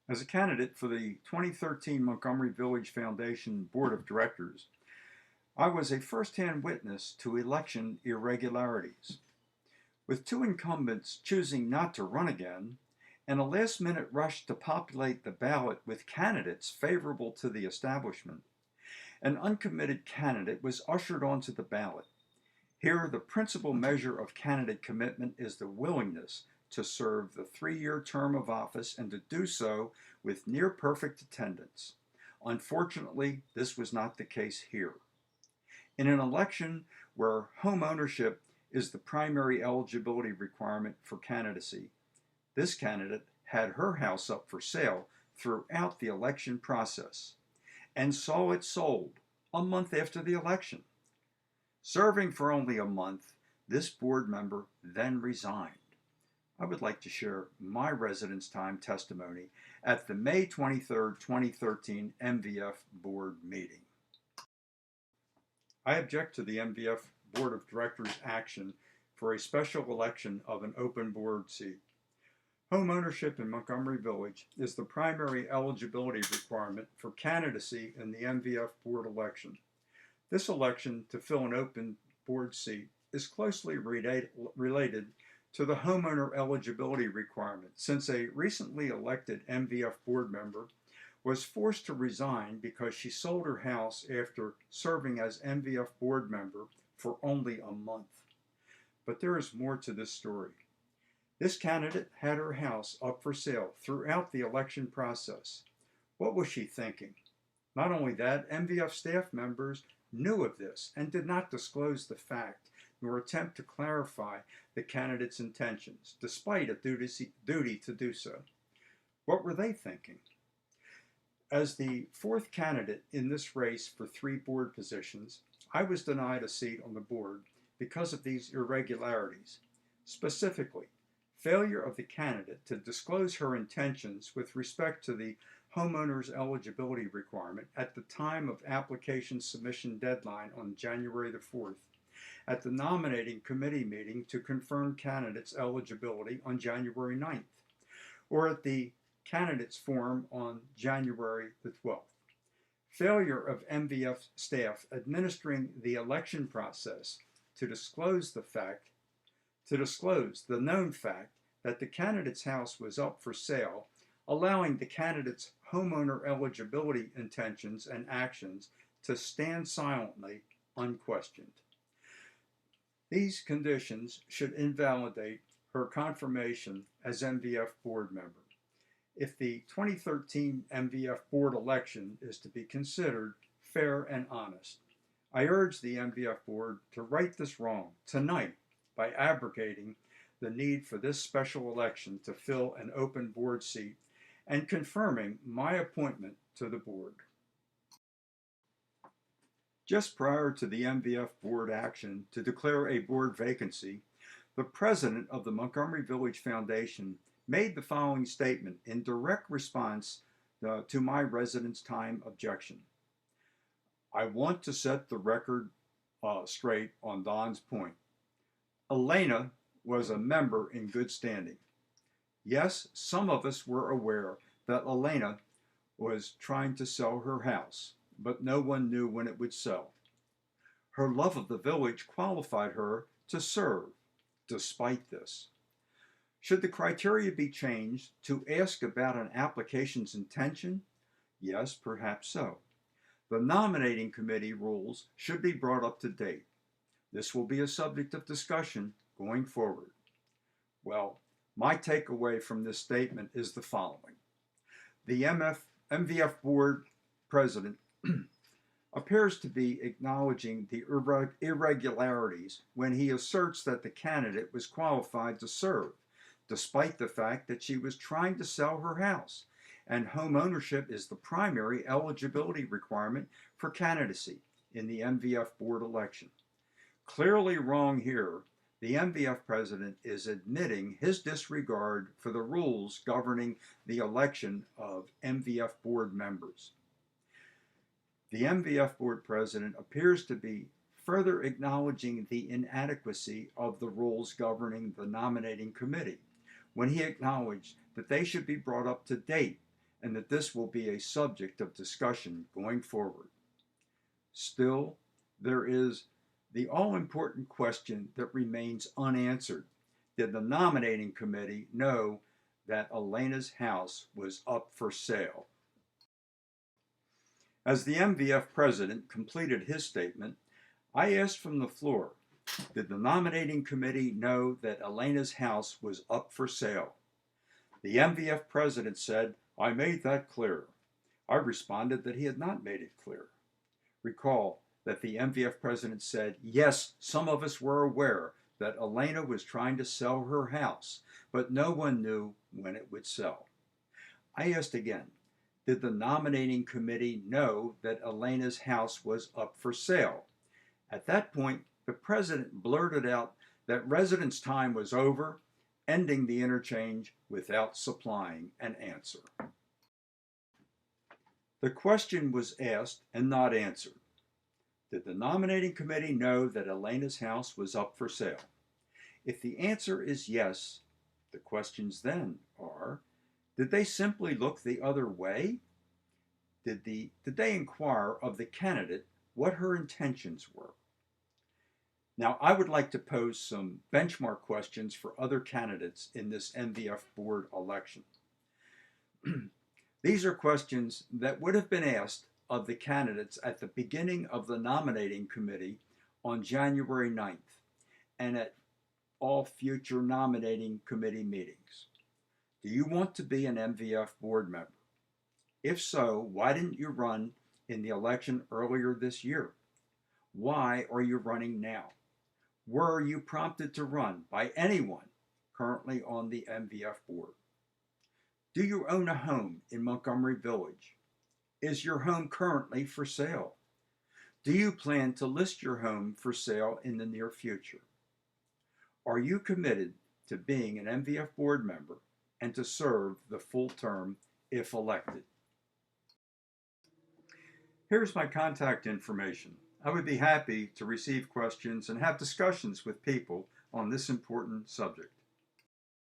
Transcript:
As a candidate for the 2013 Montgomery Village Foundation Board of Directors, I was a first-hand witness to election irregularities. With two incumbents choosing not to run again, and a last-minute rush to populate the ballot with candidates favorable to the establishment, an uncommitted candidate was ushered onto the ballot. Here, the principal measure of candidate commitment is the willingness to serve the 3-year term of office and to do so with near-perfect attendance. Unfortunately, this was not the case here. In an election where homeownership is the primary eligibility requirement for candidacy, this candidate had her house up for sale throughout the election process and saw it sold a month after the election. Serving for only a month, this board member then resigned. I would like to share my residence time testimony at the May 23, 2013 MVF board meeting. I object to the MVF Board of Directors action for a special election of an open board seat. Homeownership in Montgomery Village is the primary eligibility requirement for candidacy in the MVF board election. This election to fill an open board seat is closely related to the homeowner eligibility requirement, since a recently elected MVF board member was forced to resign because she sold her house after serving as MVF board member for only a month. But there is more to this story. This candidate had her house up for sale throughout the election process. What was she thinking? Not only that, MVF staff members knew of this and did not disclose the fact nor attempt to clarify the candidate's intentions, despite a duty to do so. What were they thinking? As the fourth candidate in this race for 3 board positions, I was denied a seat on the board because of these irregularities. Specifically, failure of the candidate to disclose her intentions with respect to the homeowner's eligibility requirement at the time of application submission deadline on January the 4th, at the nominating committee meeting to confirm candidates' eligibility on January 9th, or at the candidates forum on January the 12th. Failure of MVF staff administering the election process to disclose the known fact that the candidate's house was up for sale, allowing the candidate's homeowner eligibility intentions and actions to stand silently unquestioned. These conditions should invalidate her confirmation as MVF board member. If the 2013 MVF board election is to be considered fair and honest, I urge the MVF board to right this wrong tonight by abrogating the need for this special election to fill an open board seat and confirming my appointment to the board. Just prior to the MVF board action to declare a board vacancy, the president of the Montgomery Village Foundation made the following statement in direct response to my residence time objection. I want to set the record straight on Don's point. Elena was a member in good standing. Yes, some of us were aware that Elena was trying to sell her house, but no one knew when it would sell. Her love of the village qualified her to serve despite this. Should the criteria be changed to ask about an application's intention? Yes, perhaps so. The nominating committee rules should be brought up to date. This will be a subject of discussion going forward. Well, my takeaway from this statement is the following. The MVF board president appears to be acknowledging the irregularities when he asserts that the candidate was qualified to serve, despite the fact that she was trying to sell her house, and home ownership is the primary eligibility requirement for candidacy in the MVF board election. Clearly wrong here, the MVF president is admitting his disregard for the rules governing the election of MVF board members. The MVF board president appears to be further acknowledging the inadequacy of the rules governing the nominating committee when he acknowledged that they should be brought up to date and that this will be a subject of discussion going forward. Still, there is the all-important question that remains unanswered. Did the nominating committee know that Elena's house was up for sale? As the MVF president completed his statement, I asked from the floor, did the nominating committee know that Elena's house was up for sale? The MVF president said, I made that clear. I responded that he had not made it clear. Recall that the MVF president said, yes, some of us were aware that Elena was trying to sell her house, but no one knew when it would sell. I asked again, did the nominating committee know that Elena's house was up for sale? At that point, the president blurted out that residence time was over, ending the interchange without supplying an answer. The question was asked and not answered. Did the nominating committee know that Elena's house was up for sale? If the answer is yes, the questions then are, did they simply look the other way? Did they inquire of the candidate what her intentions were? Now, I would like to pose some benchmark questions for other candidates in this MVF board election. These are questions that would have been asked of the candidates at the beginning of the nominating committee on January 9th and at all future nominating committee meetings. Do you want to be an MVF board member? If so, why didn't you run in the election earlier this year? Why are you running now? Were you prompted to run by anyone currently on the MVF board? Do you own a home in Montgomery Village? Is your home currently for sale? Do you plan to list your home for sale in the near future? Are you committed to being an MVF board member and to serve the full term if elected? Here's my contact information. I would be happy to receive questions and have discussions with people on this important subject.